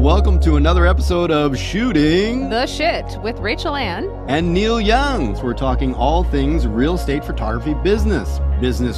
welcome to another episode of Shooting the Shit with Rachael and Neal Young. So we're talking all things real estate photography business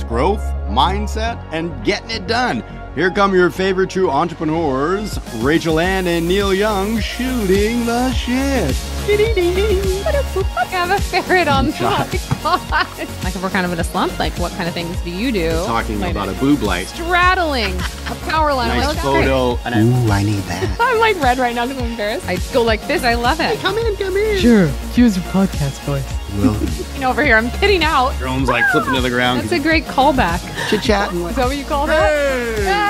growth, mindset, and getting it done. Here come your favorite true entrepreneurs, Rachael and Neal Young, shooting the shit. I have a ferret on the podcast. Like if we're kind of in a slump, like what kind of things do you do? Talking about a boob light. Straddling a power line. Nice photo. Ooh, I need that. I'm like red right now because I'm embarrassed. I go like this. I love it. Hey, come in. Sure, use your podcast voice. You know, over here, I'm pitting out. Drone's like flipping to the ground. That's a great callback. Chit-chatting. Is that what you call that? Hey!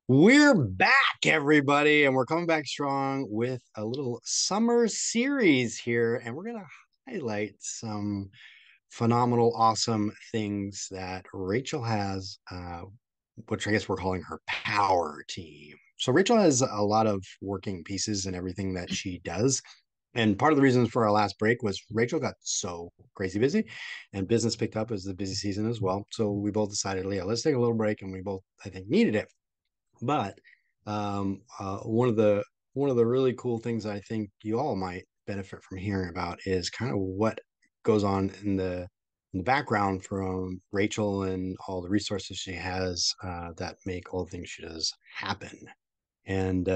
We're back, everybody, and we're coming back strong with a little summer series here, and we're going to highlight some phenomenal, awesome things that Rachael has, which I guess we're calling her power team. So Rachael has a lot of working pieces in everything that she does. And part of the reasons for our last break was Rachael got so crazy busy and business picked up as the busy season as well. So we both decided, yeah, let's take a little break, and we both, I think, needed it. But one of the really cool things I think you all might benefit from hearing about is kind of what goes on in the background from Rachael and all the resources she has that make all the things she does happen. And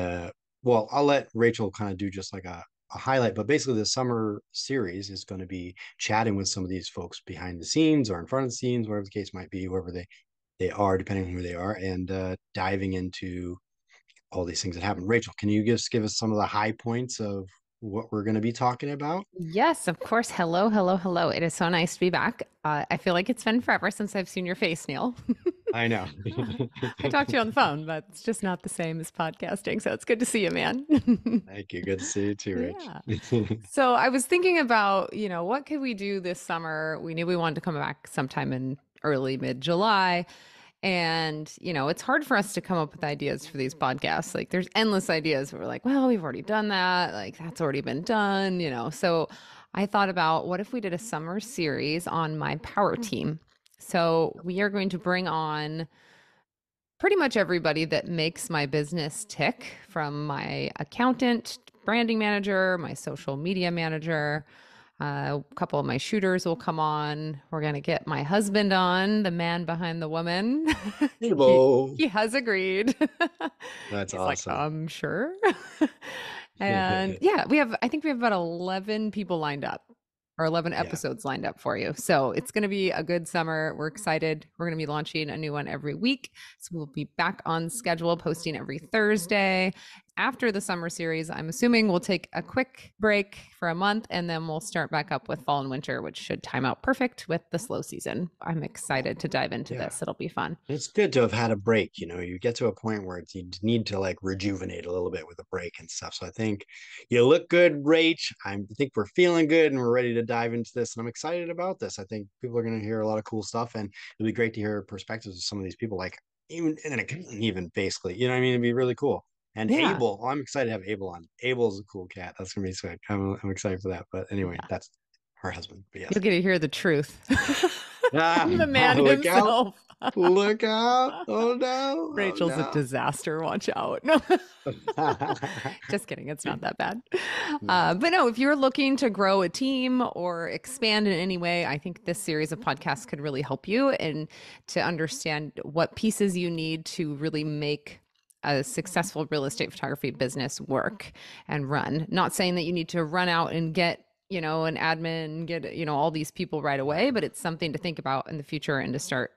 well, I'll let Rachael kind of do just like a highlight, but basically the summer series is going to be chatting with some of these folks behind the scenes or in front of the scenes, whatever the case might be, whoever they are, depending on who they are, and diving into all these things that happen. Rachael, can you just give us some of the high points of what we're going to be talking about? Yes, of course. Hello. It is so nice to be back. I feel like it's been forever since I've seen your face, Neal. I know. I talked to you on the phone, but it's just not the same as podcasting. So it's good to see you, man. Thank you. Good to see you too, Rach. Yeah. So I was thinking about, what could we do this summer? We knew we wanted to come back sometime in early mid-July. And, it's hard for us to come up with ideas for these podcasts. Like there's endless ideas. We're like, well, we've already done that. Like that's already been done, So I thought about what if we did a summer series on my power team? So we are going to bring on pretty much everybody that makes my business tick, from my accountant, branding manager, my social media manager. A couple of my shooters will come on. We're going to get my husband on, the man behind the woman. He has agreed. That's He's awesome. like, sure. And yeah, I think we have about 11 people lined up, or 11 episodes lined up for you. So it's going to be a good summer. We're excited. We're going to be launching a new one every week. So we'll be back on schedule, posting every Thursday. After the summer series, I'm assuming we'll take a quick break for a month, and then we'll start back up with fall and winter, which should time out perfect with the slow season. I'm excited to dive into this. It'll be fun. It's good to have had a break. You get to a point where you need to like rejuvenate a little bit with a break and stuff. So I think you look good, Rach. I think we're feeling good and we're ready to dive into this. And I'm excited about this. I think people are going to hear a lot of cool stuff, and it'll be great to hear perspectives of some of these people, like even basically, it'd be really cool. And Abel, I'm excited to have Abel on. Abel's a cool cat. That's going to be sick. I'm excited for that. But anyway, that's her husband. But yes. You'll get to hear the truth. The man himself. Look out. Oh, no. Rachel's a disaster. Watch out. No. Just kidding. It's not that bad. But no, if you're looking to grow a team or expand in any way, I think this series of podcasts could really help you, and to understand what pieces you need to really make a successful real estate photography business work and run. Not saying that you need to run out and get, an admin, get, all these people right away, but it's something to think about in the future, and to start,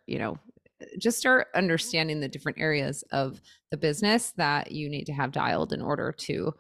just start understanding the different areas of the business that you need to have dialed in order to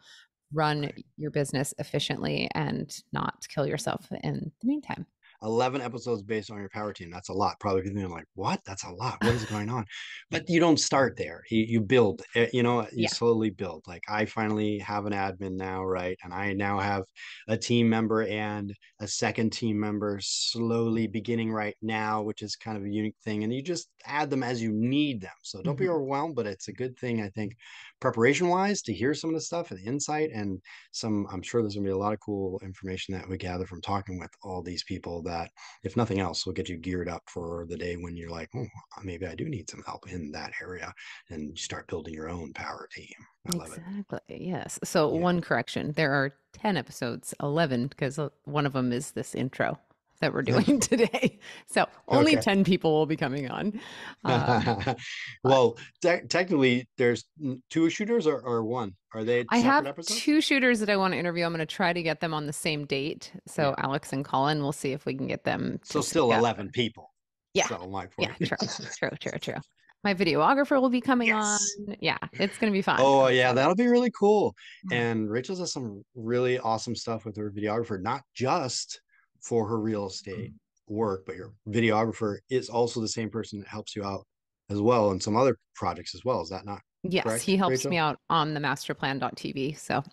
run your business efficiently and not kill yourself in the meantime. 11 episodes based on your power team. That's a lot. Probably thinking like, what? That's a lot. What is going on? But you don't start there. You build, you slowly build. Like I finally have an admin now, right? And I now have a team member and a second team member slowly beginning right now, which is kind of a unique thing. And you just add them as you need them. So don't be overwhelmed, but it's a good thing, I think, preparation wise to hear some of the stuff and the insight and I'm sure there's gonna be a lot of cool information that we gather from talking with all these people that, if nothing else, will get you geared up for the day when you're like, oh, maybe I do need some help in that area, and you start building your own power team. I love it. Exactly. Yes. So Yeah. one correction, there are 10 episodes, 11, because one of them is this intro that we're doing today. So only Okay. 10 people will be coming on. But Well, technically, there's two shooters or one. Are they I separate have episodes? two shooters that I want to interview. I'm going to try to get them on the same date. So Yeah. Alex and Colin, we'll see if we can get them to So sync still up. 11 people. Yeah. So my Yeah. point. True. My videographer will be coming on. Yes. Yeah. It's going to be fun. Oh I'm yeah, excited. that'll be really cool. And Rachel does some really awesome stuff with her videographer, not just for her real estate work, but your videographer is also the same person that helps you out as well in some other projects as well. Is that not Yes, correct, he helps me Rachel? out on the Masterplan TV. So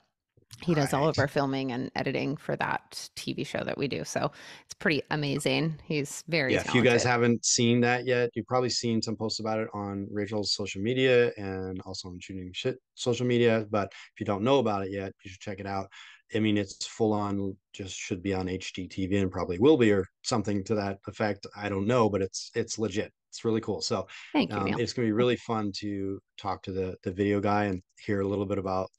he does all of Right. our filming and editing for that TV show that we do. So it's pretty amazing. He's very Yeah, if you guys talented. haven't seen that yet, you've probably seen some posts about it on Rachel's social media and also on Shooting Shit social media. But if you don't know about it yet, you should check it out. I mean, it's full on, just should be on HGTV and probably will be or something to that effect. I don't know, but it's legit. It's really cool. So Thank you, Neil. it's gonna be really fun to talk to the video guy and hear a little bit about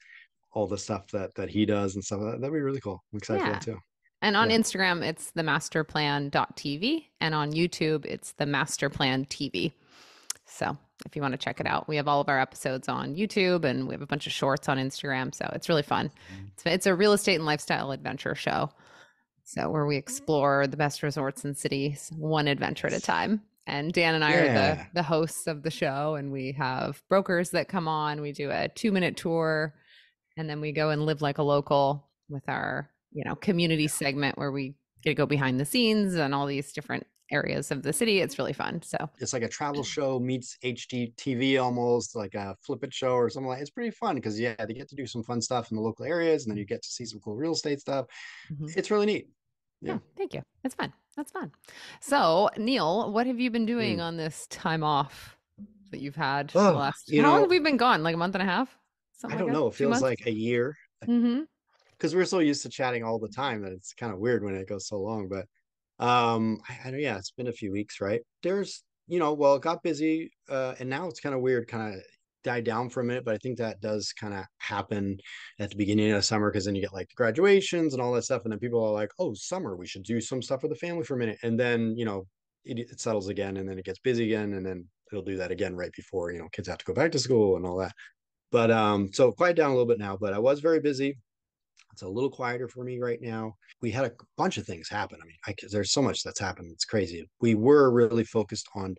all the stuff that he does and stuff. That'd be really cool. I'm excited for that Yeah. too. And on Yeah. Instagram, it's the masterplan.tv. And on YouTube, it's the Masterplan TV. So if you want to check it out, we have all of our episodes on YouTube and we have a bunch of shorts on Instagram. So it's really fun. It's a real estate and lifestyle adventure show. So where we explore the best resorts and cities, one adventure at a time. And Dan and I are Yeah. the hosts of the show, and we have brokers that come on. We do a 2-minute tour, and then we go and live like a local with our, community segment where we get to go behind the scenes and all these different areas of the city. It's really fun. So It's like a travel show meets HGTV, almost like a flip it show or something. Like it's pretty fun because they get to do some fun stuff in the local areas, and then you get to see some cool real estate stuff. mhm. It's really neat. Yeah, Yeah. thank you. It's fun. That's fun. So, Neil, what have you been doing Mm. on this time off that you've had for the Oh, last? How long have we been gone? Like a month and a half? I Something like don't that? know. It Two feels months? like a year Mm-hmm. because we're so used to chatting all the time that it's kind of weird when it goes so long. But I don't, yeah, it's been a few weeks, right? There's, well, it got busy, and now it's kind of weird, kind of died down for a minute. But I think that does kind of happen at the beginning of summer because then you get like the graduations and all that stuff, and then people are like, "Oh, summer, we should do some stuff for the family for a minute," and then it settles again, and then it gets busy again, and then it'll do that again right before kids have to go back to school and all that. But so quiet down a little bit now. But I was very busy. It's a little quieter for me right now. We had a bunch of things happen. I mean, there's so much that's happened. It's crazy. We were really focused on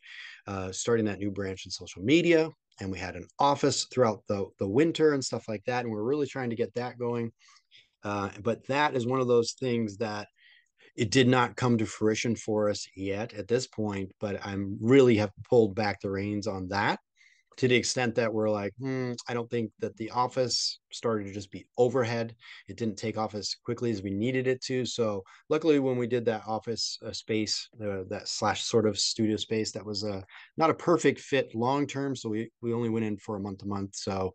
starting that new branch in social media, and we had an office throughout the winter and stuff like that. And we're really trying to get that going. But that is one of those things that it did not come to fruition for us yet at this point. But I'm really have pulled back the reins on that to the extent that we're like, I don't think that the office started to just be overhead. It didn't take off as quickly as we needed it to. So luckily, when we did that office space, that slash sort of studio space, that was not a perfect fit long term. So we only went in for a month to month. So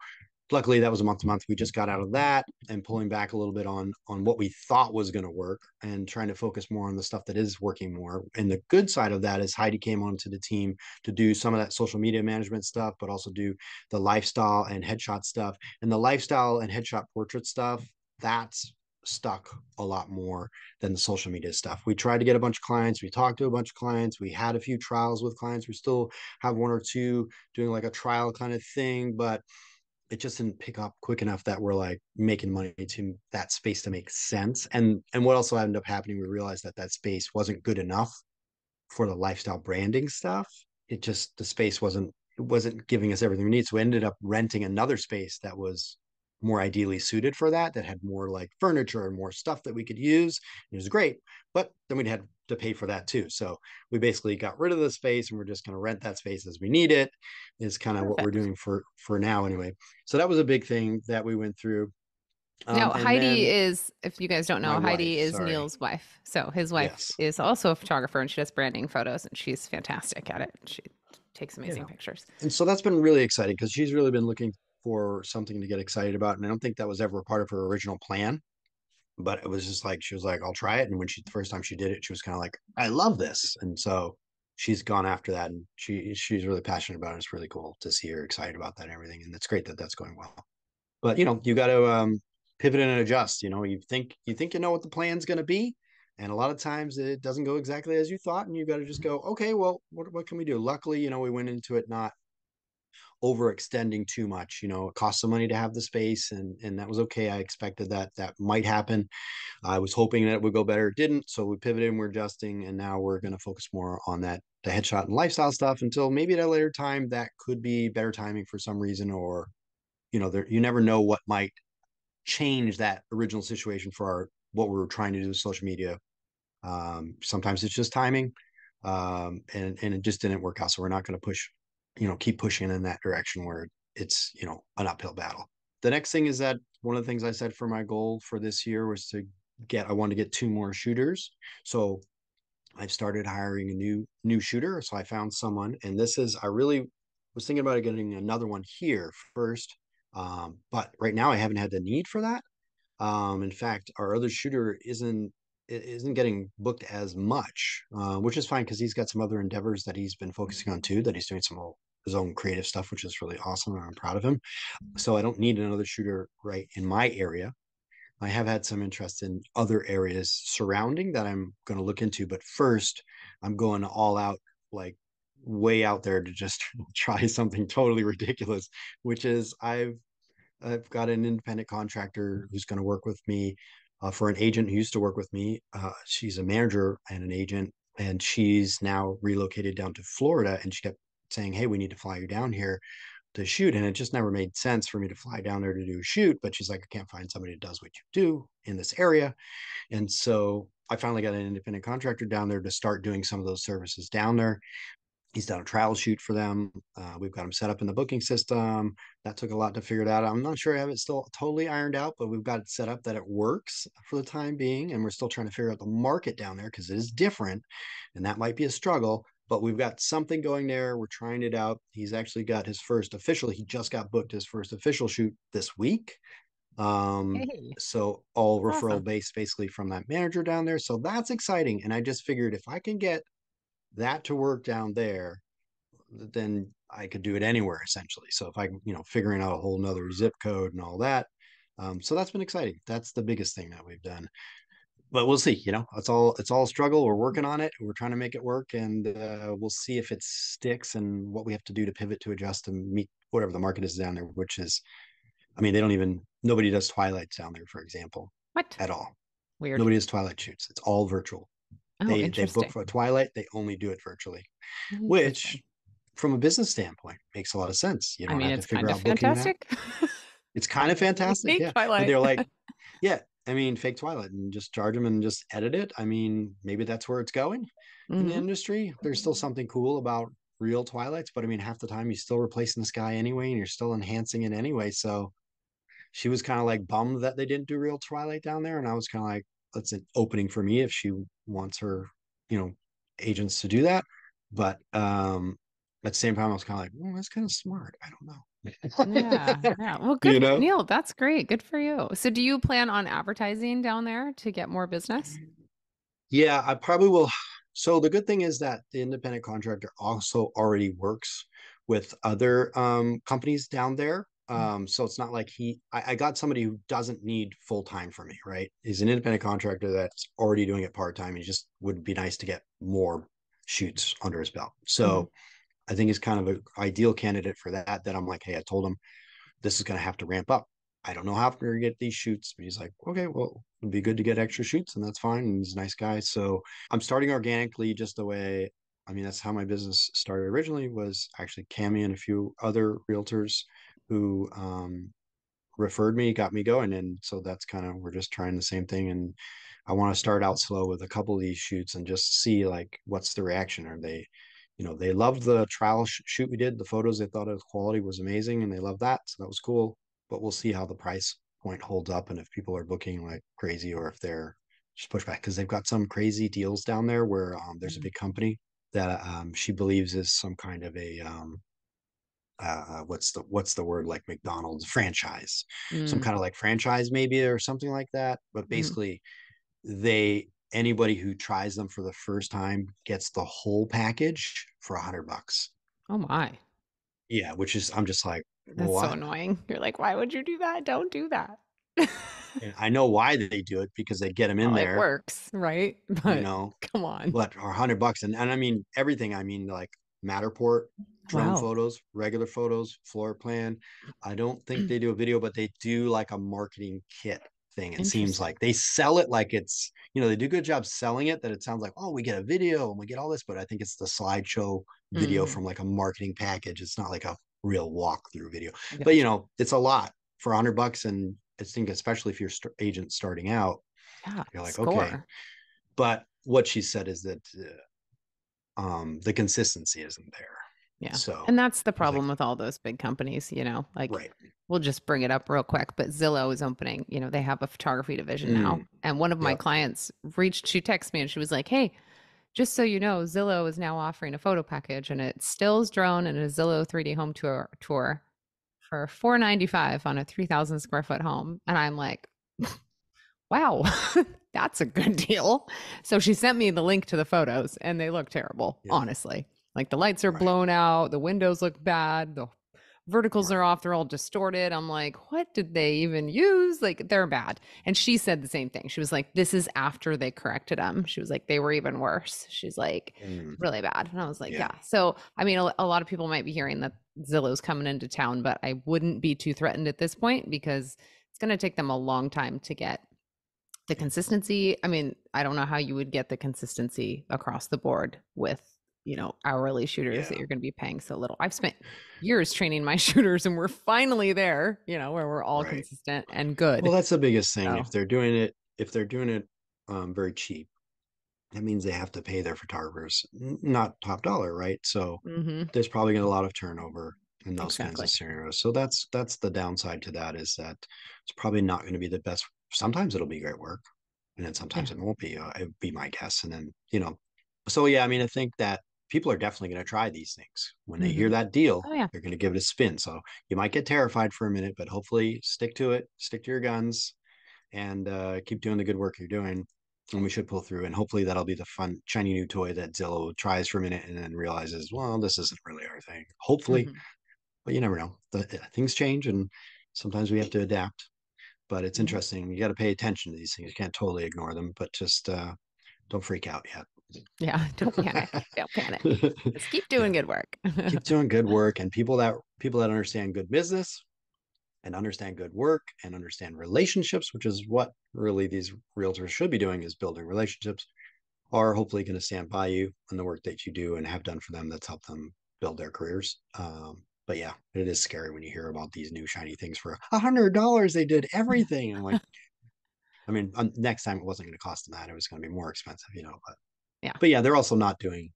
luckily that was a month to month. We just got out of that and pulling back a little bit on what we thought was going to work and trying to focus more on the stuff that is working more. And the good side of that is Heidi came onto the team to do some of that social media management stuff, but also do the lifestyle and headshot stuff. And the lifestyle and headshot portrait stuff, that's stuck a lot more than the social media stuff. We tried to get a bunch of clients. We talked to a bunch of clients. We had a few trials with clients. We still have one or two doing like a trial kind of thing, but it just didn't pick up quick enough that we're like making money to that space to make sense. And what also ended up happening, we realized that space wasn't good enough for the lifestyle branding stuff. The space wasn't giving us everything we need. So we ended up renting another space that was more ideally suited for that had more like furniture and more stuff that we could use. It was great, but then we'd had to pay for that too. So we basically got rid of the space and we're just going to rent that space as we need it, is kind of what we're Perfect. doing for now anyway. So that was a big thing that we went through. Now, And Heidi then is, if you guys don't my know, wife, Heidi is sorry. Neil's wife. So his wife Yes. is also a photographer and she does branding photos and she's fantastic at it. She takes amazing Yeah. pictures. And so that's been really exciting because she's really been looking for something to get excited about. And I don't think that was ever a part of her original plan, but it was just like, she was like, I'll try it. And when the first time she did it, she was kind of like, I love this. And so she's gone after that, and she's really passionate about it. It's really cool to see her excited about that and everything. And it's great that that's going well. But you got to pivot and adjust. You know what the plan's going to be, and a lot of times it doesn't go exactly as you thought, and you got to just go, okay, well, what can we do? Luckily, we went into it not overextending too much. It cost some money to have the space, and that was okay. I expected that might happen. I was hoping that it would go better. It didn't, so we pivoted and we're adjusting, and now we're going to focus more on the headshot and lifestyle stuff until maybe at a later time that could be better timing for some reason, or you never know what might change that original situation for what we were trying to do with social media. Sometimes it's just timing, and it just didn't work out. So we're not going to keep pushing in that direction where it's an uphill battle. The next thing is that one of the things I said for my goal for this year was I wanted to get 2 more shooters. So I've started hiring a new shooter. So I found someone, and I really was thinking about getting another one here first. But right now I haven't had the need for that. In fact, our other shooter isn't getting booked as much, which is fine because he's got some other endeavors that he's been focusing on too. That he's doing some of his own creative stuff, which is really awesome, and I'm proud of him. So I don't need another shooter right in my area. I have had some interest in other areas surrounding that I'm going to look into, but first I'm going all out, like way out there to just try something totally ridiculous, which is I've got an independent contractor who's going to work with me, for an agent who used to work with me. She's a manager and an agent, and she's now relocated down to Florida. And she kept saying, "Hey, we need to fly you down here to shoot." And it just never made sense for me to fly down there to do a shoot. But she's like, "I can't find somebody that does what you do in this area." And so I finally got an independent contractor down there to start doing some of those services down there. He's done a trial shoot for them. We've got him set up in the booking system. That took a lot to figure that out. I'm not sure I have it still totally ironed out, but we've got it set up that it works for the time being. And we're still trying to figure out the market down there because it is different. And that might be a struggle, but we've got something going there. We're trying it out. He just got booked his first official shoot this week. Hey, So all referral awesome. based basically from that manager down there. So that's exciting. And I just figured if I can get that to work down there, then I could do it anywhere essentially. So if I, figuring out a whole nother zip code and all that. So that's been exciting. That's the biggest thing that we've done. But we'll see. It's all a struggle. We're working on it. We're trying to make it work, and we'll see if it sticks and what we have to do to pivot to adjust and meet whatever the market is down there. Which is, I mean, nobody does twilights down there, for example, What? at all. Weird. Nobody does twilight shoots. It's all virtual. Oh, They book interesting. for a twilight. They only do it virtually, which Interesting. from a business standpoint makes a lot of sense. You I don't mean, have to it's figure kind of out booking that. fantastic. It's kind of fantastic. Fake Yeah. But Twilight. they're like, yeah, I mean, fake Twilight and just charge them and just edit it. I mean, maybe that's where it's going in the Hmm. industry. There's still something cool about real Twilights, but I mean, half the time you're still replacing the sky anyway, and you're still enhancing it anyway. So she was kind of like bummed that they didn't do real Twilight down there. And I was kind of like, that's an opening for me if she wants her, you know, agents to do that. But at the same time, I was kind of like, well, that's kind of smart. I don't Yeah, know. yeah. Well, you good, know? Neil. That's great. Good for you. So, do you plan on advertising down there to get more business? Yeah, I probably will. So the good thing is that the independent contractor also already works with other companies down there. So it's not like I got somebody who doesn't need full time for me, right? He's an independent contractor that's already doing it part time. He just would be nice to get more shoots under his belt. Mm-hmm. So I think he's kind of an ideal candidate for that. That I'm like, hey, I told him this is going to have to ramp up. I don't know how to get these shoots, but he's like, okay, well, it'd be good to get extra shoots, and that's fine. And he's a nice guy. So I'm starting organically just the way, I mean, that's how my business started originally, was actually Cami and a few other realtors who referred me, got me going. And so that's kind of, we're just trying the same thing. And I want to start out slow with a couple of these shoots and just see like, what's the reaction? Are they, they loved the trial shoot we did. The photos, they thought the quality was amazing and they loved that. So that was cool. But we'll see how the price point holds up and if people are booking like crazy or if they're just push back because they've got some crazy deals down there where there's a big company that she believes is some kind of a what's the word, like McDonald's franchise, some Mm, kind of like franchise maybe or something like that. But mhm. basically, they anybody who tries them for the first time gets the whole package for $100. Oh my. Yeah, which is I'm just like, That's so what? annoying. You're like, why would you do that? Don't do that. And I know why they do it because they get them in Well, it there, works, right? you But know, come on. but are $100. And I mean everything. I mean like Matterport, drone Wow. photos, regular photos, floor plan. I don't think they do a video, but they do like a marketing kit thing. It seems Interesting. like they sell it like it's, they do a good job selling it, that it sounds like, oh, we get a video and we get all this, but I think it's the slideshow video Mm, from like a marketing package. It's not like a real walkthrough video, but gotcha. it's a lot for $100. And I think especially if you're agent starting out, Yeah. you're like, okay. Score. But what she said is that the consistency isn't there. Yeah. So And that's the I was like, problem with all those big companies, like right. we'll just bring it up real quick, but Zillow is opening, they have a photography division now. Mm, And one of my yep. clients she texted me and she was like, "Hey, just so you know, Zillow is now offering a photo package and it's stills, drone, and a Zillow 3D home tour for $495 on a 3,000 square foot home." And I'm like, wow, that's a good deal. So she sent me the link to the photos and they look terrible, Yeah. honestly. Like the lights are Right. blown out, the windows look bad, the verticals are Right. off, they're all distorted. I'm like, what did they even use? Like they're bad. And she said the same thing. She was like, this is after they corrected them. She was like, they were even worse. She's like, Mm, really bad. And I was like, yeah. yeah. So, I mean, a lot of people might be hearing that Zillow's coming into town, but I wouldn't be too threatened at this point because it's going to take them a long time to get the Yeah. consistency. I mean, I don't know how you would get the consistency across the board with, hourly shooters that Yeah. you're going to be paying so little. I've spent years training my shooters and we're finally there, where we're all Right. consistent and Well, good. that's the biggest thing. So, If they're doing it very cheap, that means they have to pay their photographers not top dollar, right? So mhm, there's probably a lot of turnover in those kinds of exactly. scenarios. So that's the downside to that, is that it's probably not going to be the best. Sometimes it'll be great work, and then sometimes Yeah. it won't be. It would be my guess. And then so yeah, I mean, I think that people are definitely going to try these things. When they hear Mhm. that deal, Oh yeah. they're going to give it a spin. So you might get terrified for a minute, but hopefully stick to it, stick to your guns, and keep doing the good work you're doing. And we should pull through. And hopefully that'll be the fun, shiny new toy that Zillow tries for a minute and then realizes, well, this isn't really our thing. Hopefully, Mhm. but you never know. Things change, and sometimes we have to adapt. But it's Yeah. interesting. You got to pay attention to these things. You can't totally ignore them, but just don't freak out yet. Yeah. Don't panic. Don't panic. Just keep doing Yeah, good work. keep doing good work, and people that understand good business and understand good work and understand relationships, which is what really these realtors should be doing, is building relationships, are hopefully going to stand by you in the work that you do and have done for them, that's helped them build their careers. But yeah, it is scary when you hear about these new shiny things for $100. They did everything. And I'm like, I mean, next time it wasn't going to cost them that. It was going to be more expensive, but Yeah. but yeah, they're also not doing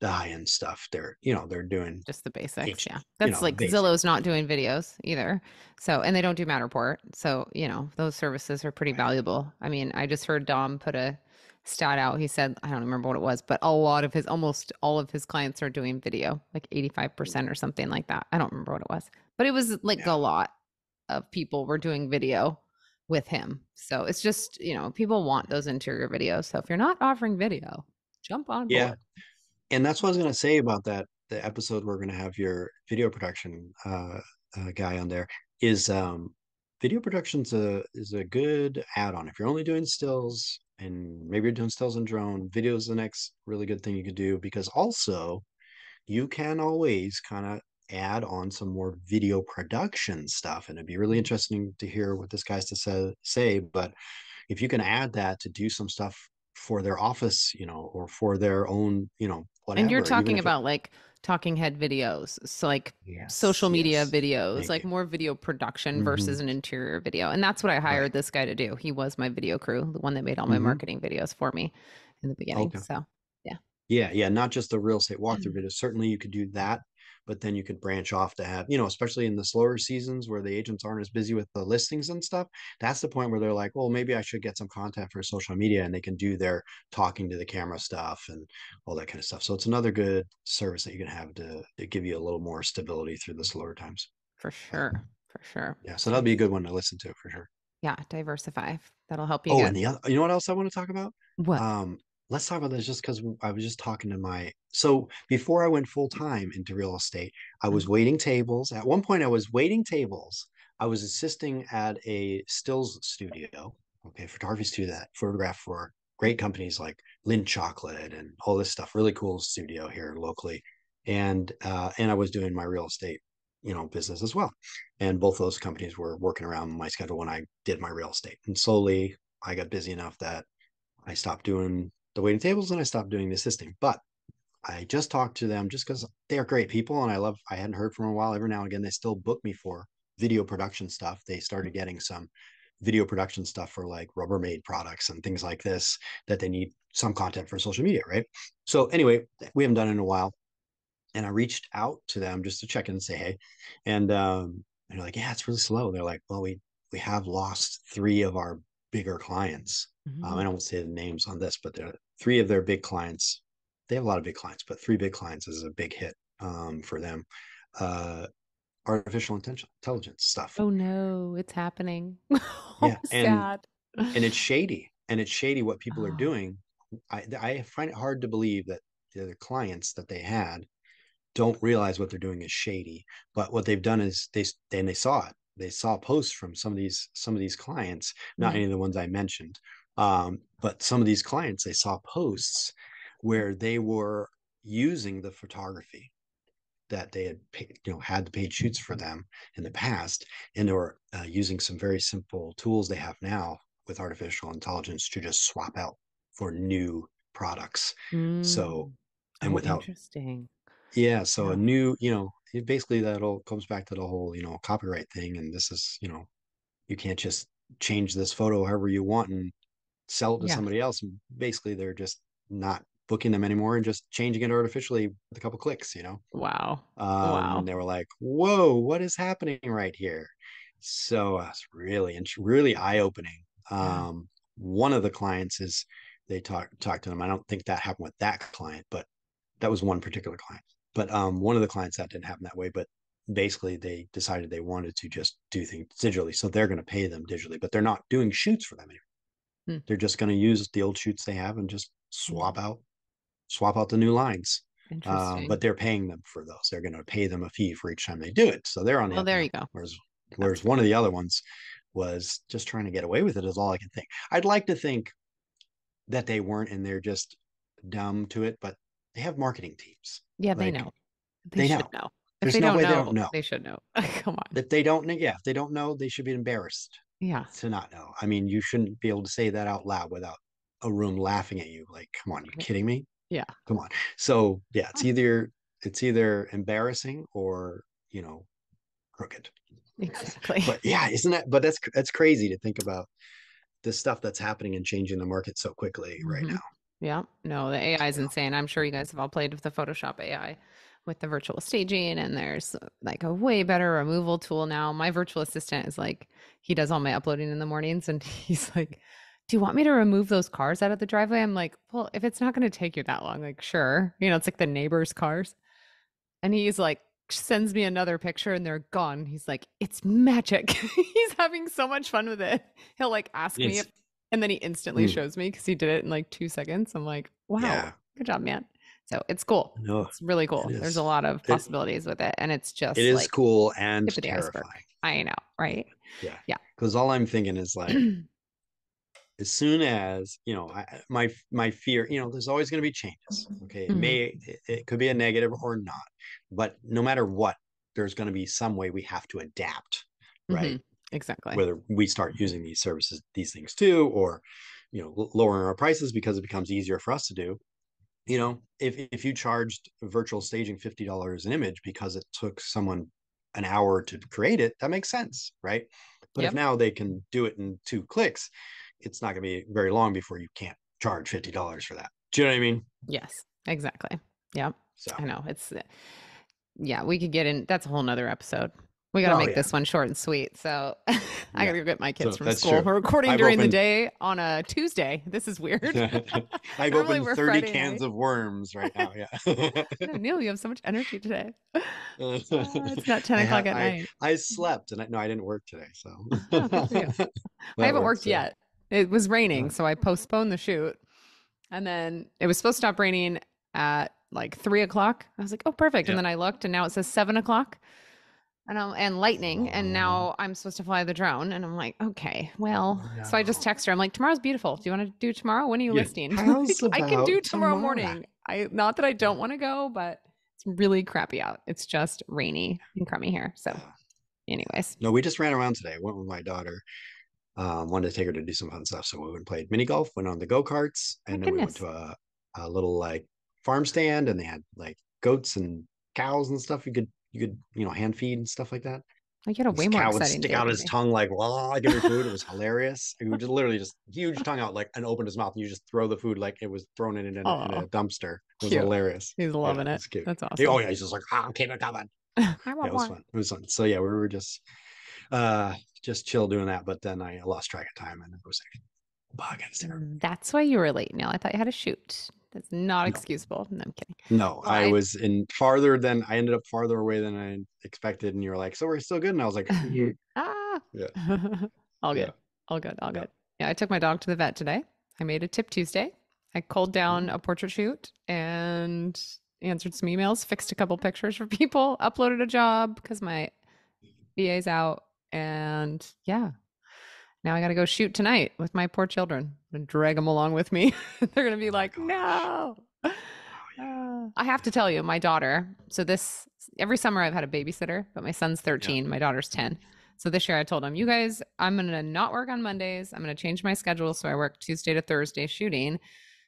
the high end stuff. They're doing Just the basics. H, Yeah. That's the like basic. Zillow's not doing videos either. So, and they don't do Matterport. So, those services are pretty Right. valuable. I mean, I just heard Dom put a stat out. He said, I don't remember what it was, but almost all of his clients are doing video, like 85% or something like that. I don't remember what it was, but it was like a Yeah. lot of people were doing video with him. So it's just, people want those interior videos. So if you're not offering video, jump on Yeah. board. And that's what I was going to say about that. The episode we're going to have your video production guy on there is video production's is a good add-on. If you're only doing stills and maybe you're doing stills and drone, video is the next really good thing you could do, because also you can always kind of add on some more video production stuff. And it'd be really interesting to hear what this guy's to say. But if you can add that to do some stuff for their office, or for their own, And you're whatever, even talking if it, about like talking head videos. So like yes, social media yes, videos, thank like you. more video production Hmm. versus an interior video. And that's what I Right. hired this guy to do. He was my video crew, the one that made all my Hmm. marketing videos for me in the beginning. Okay. So yeah. Yeah, yeah, not just the real estate walkthrough video. Certainly you could do that, but then you could branch off to have, especially in the slower seasons where the agents aren't as busy with the listings and stuff. That's the point where they're like, well, maybe I should get some content for social media, and they can do their talking to the camera stuff and all that kind of stuff. So it's another good service that you can have to give you a little more stability through the slower times. For But sure. For sure. yeah, so that'll be a good one to listen to for sure. Yeah, diversify. That'll help you Oh, and get the other, you know what else I want to talk about? what? Um, let's talk about this just because I was just talking to so before I went full time into real estate, I was Mhm. waiting tables. At one point, I was waiting tables. I was assisting at a stills studio, okay, photography studio that photograph for great companies like Lynn Chocolate and all this stuff. Really cool studio here locally, and I was doing my real estate, business as well. And both those companies were working around my schedule when I did my real estate. And slowly I got busy enough that I stopped doing the waiting tables and I stopped doing the assisting. But I just talked to them just because they're great people and I hadn't heard from them in a while. Every now and again, they still book me for video production stuff. They started getting some video production stuff for like Rubbermaid products and things like this that they need some content for social media, right? So anyway, we haven't done it in a while. And I reached out to them just to check in and say, hey. And they're like, yeah, it's really slow. They're like, well, we have lost three of our bigger clients. I Mhm. don't say the names on this, but they're three of their big clients. They have a lot of big clients, but three big clients is a big hit for them. Uh, artificial intelligence stuff. Oh no, it's happening. Oh, Yeah, sad. and it's shady, and it's shady what people are Oh. doing. I find it hard to believe that the clients that they had don't realize what they're doing is shady. But what they've done is they saw it. They saw posts from some of these clients, not Mhm. any of the ones I mentioned, but some of these clients they saw posts where they were using the photography that they had paid, had the paid shoots for them in the past, and they were using some very simple tools they have now with artificial intelligence to just swap out for new products. So Mm. and Oh, without interesting. yeah, so a Yeah. new, it basically that all comes back to the whole, copyright thing. And this is, you can't just change this photo however you want and sell it to Yeah. somebody else. And basically, they're just not booking them anymore and just changing it artificially with a couple clicks. Wow. And Wow. they were like, "Whoa, what is happening right here?" So it's really and really eye-opening. Yeah. One of the clients is they talk to them. I don't think that happened with that client, but that was one particular client. But one of the clients that didn't happen that way. But basically, they decided they wanted to just do things digitally, so they're going to pay them digitally, but they're not doing shoots for them anymore. Hmm. They're just going to use the old shoots they have and just Mhm. swap out the new lines. Interesting. But they're paying them for those. They're going to pay them a fee for each time they do it. So they're on the Well, up and there up. you go. Whereas That's one good. of the other ones was just trying to get away with it is all I can think. I'd like to think that they weren't and they're just dumb to it, but they have marketing teams. Yeah, they Like know. They they should know. know. If There's they no don't way they know, don't know. they should know. Come on. If they don't know, yeah, if they don't know, they should be embarrassed Yeah. to not know. I mean, you shouldn't be able to say that out loud without a room laughing at you. Like, come on, you Right. kidding me? Yeah. Come on. So yeah, it's either embarrassing or crooked. Exactly. But yeah, isn't that? But that's crazy to think about the stuff that's happening and changing the market so quickly right Hmm. now. Yeah. No, the AI is Yeah. insane. I'm sure you guys have all played with the Photoshop AI with the virtual staging, and there's like a way better removal tool now. My virtual assistant is like, he does all my uploading in the mornings, and he's like, do you want me to remove those cars out of the driveway? I'm like, well, if it's not going to take you that long, like, sure. It's like the neighbor's cars. And he's like, sends me another picture and they're gone. He's like, it's magic. He's having so much fun with it. He'll like ask me if, It's and then he instantly mm, shows me because he did it in like 2 seconds. I'm like, wow, yeah. good job, man. So it's cool. No, It's really it cool. There's a is. lot of It possibilities with it. And it's it just is like cool and tip of the iceberg. terrifying. I know, Yeah. right? Yeah. Yeah. Because all I'm thinking is like as soon as my fear, there's always going to be changes. Okay, Mhm. it could be a negative or not, but no matter what, there's going to be some way we have to adapt, right? Mhm. Exactly. Whether we start using these services, these things too, or lowering our prices because it becomes easier for us to do. If you charged virtual staging $50 an image because it took someone an hour to create it, that makes sense, right? But if Yep. now they can do it in 2 clicks, it's not going to be very long before you can't charge $50 for that. Do you know what I mean? Yes, exactly. Yep. So I know. It's Yeah, we could get in. That's a whole nother episode. We got to Oh make yeah, this one short and sweet. So I got yeah. to go get my kids So from that's school. true. We're recording I've during the opened day on a Tuesday. This is weird. I've Normally opened we're 30 Friday cans night. of worms right now. Yeah. No, Neal, you have so much energy today. It's not 10 I o'clock have at night. I slept and no, I didn't work today, so Oh, good for you. I that haven't works. worked Yeah. yet. It was Uh, raining, so I postponed the shoot. And then it was supposed to stop raining at like 3 o'clock. I was like, oh, perfect. And yeah. then I looked and now it says 7 o'clock. And lightning, and Oh, now I'm supposed to fly the drone, and I'm like, okay, well, so I just no. text her. I'm like, tomorrow's beautiful. Do you want to do tomorrow? When are you Yeah. listing? How's Like, I can do about tomorrow tomorrow? morning. I not that I don't want to go, but it's really crappy out. It's just rainy and crummy here. So, Yeah. anyways, No, we just ran around today. Went with my daughter. Wanted to take her to do some fun stuff. So we went and played mini golf, went on the go-karts, oh and then we went goodness, to a little like farm stand and they had like goats and cows and stuff you could hand feed and stuff like that. I get a This way more cow would exciting stick day out than his me. tongue like, "Wow!" Give her food. It was hilarious. He would just literally just huge tongue out like and opened his mouth. And you just throw the food like it was thrown in Oh, a dumpster. It was cute. hilarious. He's Yeah, loving it. it's cute. That's Oh awesome. yeah, he's just like, keep it coming. I Yeah, want it was more. fun. It was fun. So yeah, we were just chill doing that. But then I lost track of time and it was like, bug there. That's why you were late, Neal. I thought you had a shoot. That's not No, excusable. No, I'm kidding. no, Well, I was in farther than I ended up farther away than I expected. And you were like, so we're still good. And I was like, Ah, yeah, all yeah, good, all good, all yeah. good. Yeah, I took my dog to the vet today. I made a tip Tuesday. I culled down Oh, a portrait shoot and answered some emails, fixed a couple pictures for people, uploaded a job because my VA's out, and yeah, now I got to go shoot tonight with my poor children and drag them along with me. They're gonna be oh my like, gosh. no. Oh I have to tell you, my daughter. So this every summer I've had a babysitter, but my son's yeah. 13, my daughter's 10. So this year I told him, you guys, I'm gonna not work on Mondays. I'm gonna change my schedule so I work Tuesday to Thursday shooting.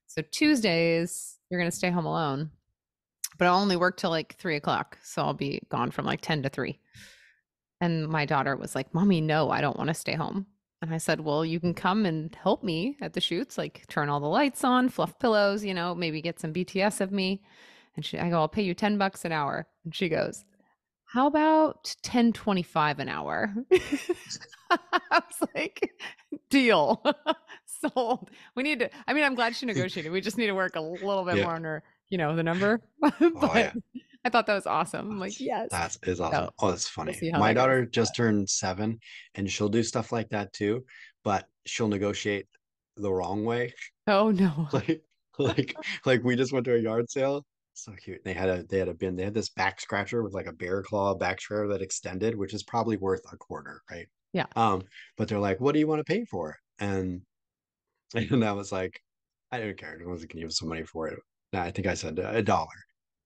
So Tuesdays you're gonna stay home alone, but I'll only work till like 3 o'clock. So I'll be gone from like 10 to 3. And my daughter was like, Mommy, no, I don't want to stay home. And I said, well, you can come and help me at the shoots, like turn all the lights on, fluff pillows, maybe get some BTS of me. And I go, I'll pay you $10 an hour. And she goes, how about 10.25 an hour? I was like, deal. Sold. We need to, I mean, I'm glad she negotiated. We just need to work a little bit Yeah. more on her, the number. Oh But yeah. I thought that was awesome. I'm like, yes. That is awesome. So Oh, that's we'll funny. see how My that goes. daughter just turned 7 and she'll do stuff like that too, but she'll negotiate the wrong way. Oh no. Like like like we just went to a yard sale. So cute. They had a bin. They had this back scratcher with like a bear claw back scratcher that extended, which is probably worth a quarter, right? Yeah. But they're like, what do you want to pay for it? And I was like, I didn't care. I wasn't gonna give some money for it. No, I think I said $1.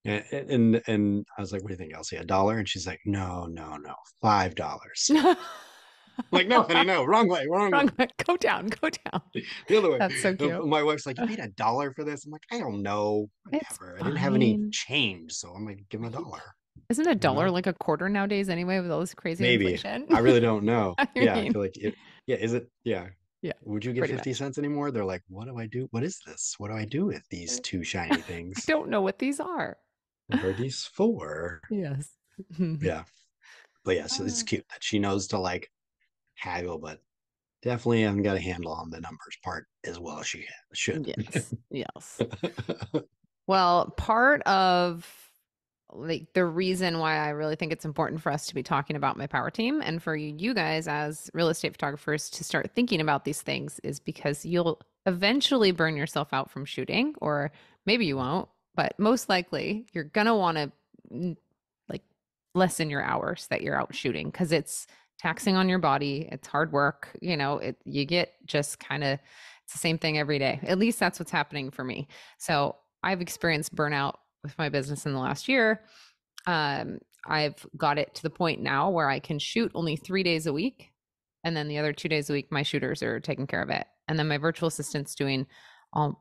And I was like, what do you think, Elsie? $1? And she's like, no, no, no, $5. I'm like, no, honey, no, wrong way, wrong way. Wrong way. Go down. Go down. The other way. That's so cute. My wife's like, you paid $1 for this? I'm like, I don't know. It's Whatever. I didn't have any fine. change, so I'm like, give him Right? $1. Isn't a You dollar know? like a quarter nowadays anyway with all this crazy Maybe. inflation? I really don't know. I Yeah, I mean, feel like it. Yeah, is it? Yeah. yeah, Would you get pretty 50 much. cents anymore? They're like, what do I do? What is this? What do I do with these two shiny I things? don't know what these are. What are these for? Yes. Yeah. But yes, it's Ah, cute that she knows to like haggle, but definitely haven't got a handle on the numbers part as well as she should. yes. Yes. Well, part of like the reason why I really think it's important for us to be talking about my power team and for you guys as real estate photographers to start thinking about these things is because you'll eventually burn yourself out from shooting, or maybe you won't, but most likely you're gonna want to like lessen your hours that you're out shooting because it's taxing on your body. It's hard work. You get just kind of it's the same thing every day. At least that's what's happening for me. So I've experienced burnout with my business in the last year. I've got it to the point now where I can shoot only 3 days a week. And then the other 2 days a week, my shooters are taking care of it. And then my virtual assistant's doing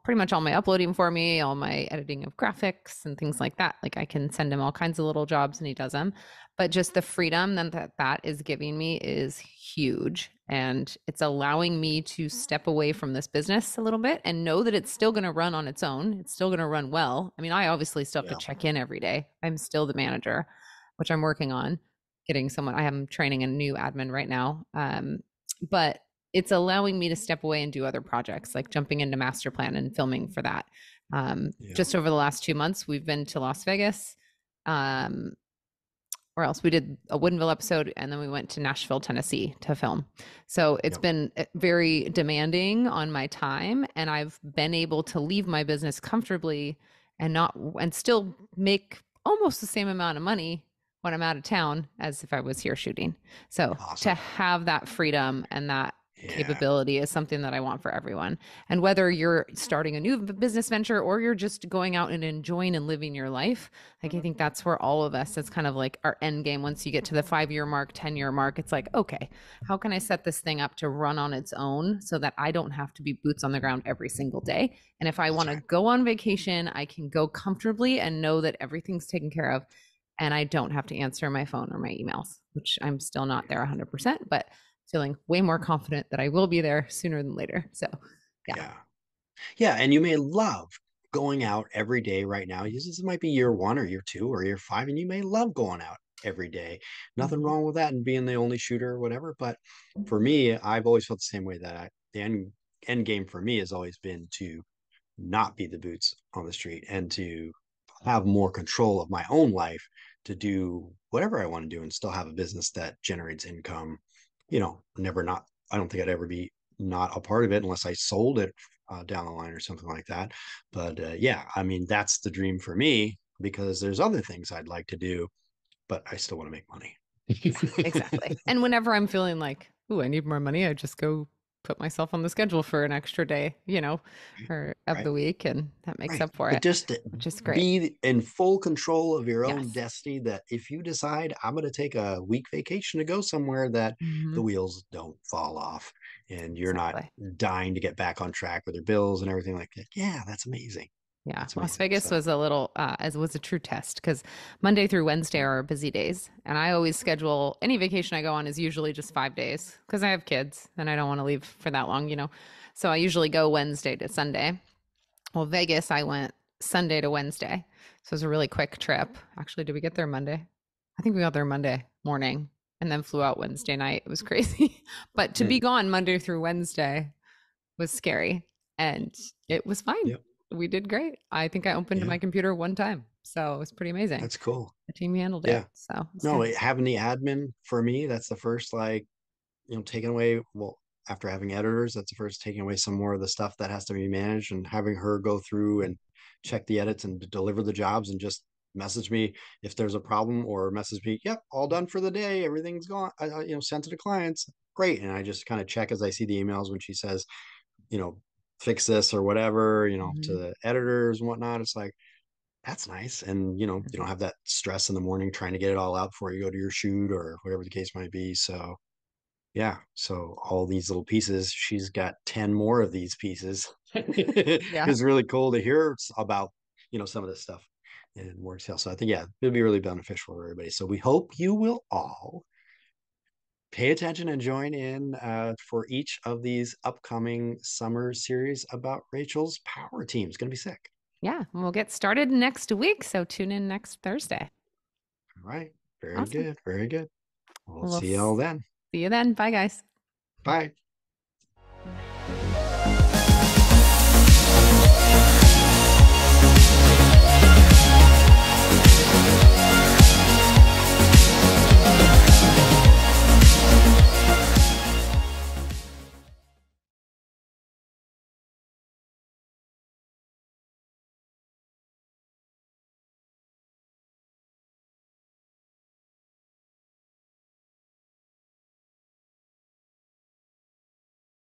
pretty much all my uploading for me, all my editing of graphics and things like that. Like I can send him all kinds of little jobs and he does them. But just the freedom that is giving me is huge. And it's allowing me to step away from this business a little bit and know that it's still going to run on its own. It's still going to run well. I mean, I obviously still have to Yeah. check in every day. I'm still the manager, which I'm working on getting someone. I am training a new admin right now. But it's allowing me to step away and do other projects, like jumping into Masterplan and filming for that. Yeah. Just over the last 2 months, we've been to Las Vegas. Where else? We did a Woodinville episode, and then we went to Nashville, Tennessee to film. So it's Yeah. been very demanding on my time, and I've been able to leave my business comfortably and still make almost the same amount of money when I'm out of town as if I was here shooting. So to Awesome. have that freedom and that Yeah. capability is something that I want for everyone. And whether you're starting a new business venture or you're just going out and enjoying and living your life, like I think that's where all of us, it's kind of like our end game. Once you get to the 5-year mark, 10-year mark, it's like, okay, how can I set this thing up to run on its own so that I don't have to be boots on the ground every single day? And if I want to go on vacation, I can go comfortably and know that everything's taken care of and I don't have to answer my phone or my emails, which I'm still not there 100%, but feeling way more confident that I will be there sooner than later. So, yeah. Yeah. Yeah. And you may love going out every day right now. This might be year 1 or year 2 or year 5, and you may love going out every day. Nothing Mhm. wrong with that and being the only shooter or whatever. But for me, I've always felt the same way, that the end game for me has always been to not be the boots on the street and to have more control of my own life, to do whatever I want to do and still have a business that generates income. Never not, I don't think I'd ever be not a part of it unless I sold it down the line or something like that. But yeah, I mean, that's the dream for me, because there's other things I'd like to do, but I still want to make money. Yeah, exactly. And whenever I'm feeling like, ooh, I need more money, I just go put myself on the schedule for an extra day, or of Right. the week, and that makes Right. up for But it, just to which is great. be in full control of your own Yes. destiny, that if you decide I'm going to take a week vacation to go somewhere, that Hmm. the wheels don't fall off and you're not Exactly. dying to get back on track with your bills and everything like that. Yeah, that's amazing. Yeah, That's Las amazing. Vegas So, was a little as was a true test because Monday through Wednesday are busy days, and I always schedule any vacation I go on is usually just 5 days because I have kids and I don't want to leave for that long. So I usually go Wednesday to Sunday. Well, Vegas, I went Sunday to Wednesday, so it was a really quick trip. Actually, did we get there Monday? I think we got there Monday morning and then flew out Wednesday night. It was crazy, but to be mm, gone Monday through Wednesday was scary, and it was fine. yep. We did great. I think I opened Yeah, my computer one time, so it was pretty amazing. that's cool. The team handled it, Yeah. so it's No, good. having the admin for me, that's the first, like, taking away, well, after having editors, that's the first taking away some more of the stuff that has to be managed, and having her go through and check the edits and deliver the jobs and just message me if there's a problem, or message me, yep, all done for the day, everything's gone, sent to the clients, great. And I just kind of check as I see the emails when she says, you know fix this or whatever, to Mhm, the editors and whatnot. It's like, that's nice. And you don't mhm. have that stress in the morning trying to get it all out before you go to your shoot or whatever the case might be. So yeah. So all these little pieces, she's got 10 more of these pieces. Yeah, It's really cool to hear about, some of this stuff in more detail. So I think, yeah, it'll be really beneficial for everybody. So we hope you will all pay attention and join in for each of these upcoming summer series about Rachel's power team. It's going to be sick. yeah. And we'll get started next week, so tune in next Thursday. All right. Very Awesome. good. Very good. We'll We'll see you all then. see you then. Bye, guys. Bye.